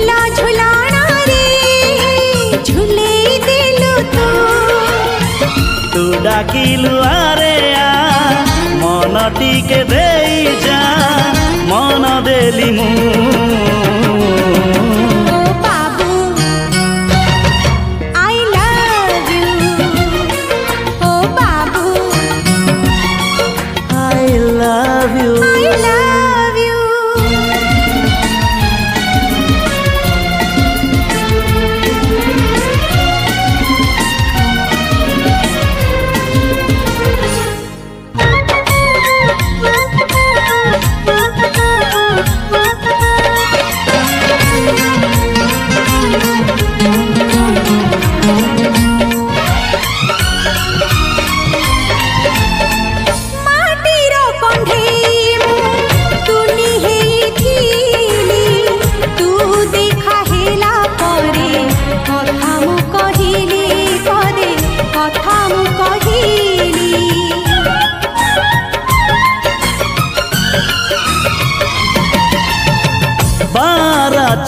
फूला झुलाना रे झूले दिलु तू डाकिलु आरे आ मन टिके देई जा मन देली मु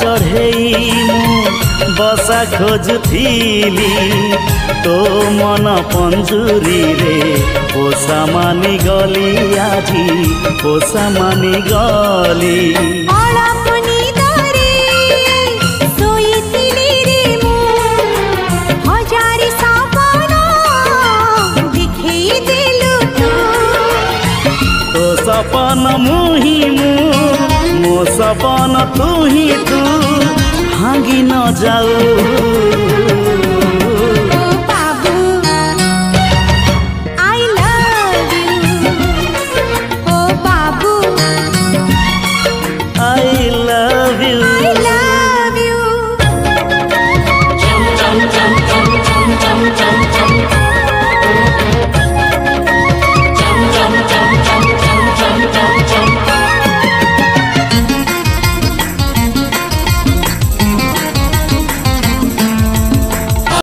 चढ़ई बसा खोजुथीली तो मन पंजुरी रे पोसा मानी गली आजी पोसा मानी गली सपन मुही मो सपन तू ही तू भांगी न जाऊ।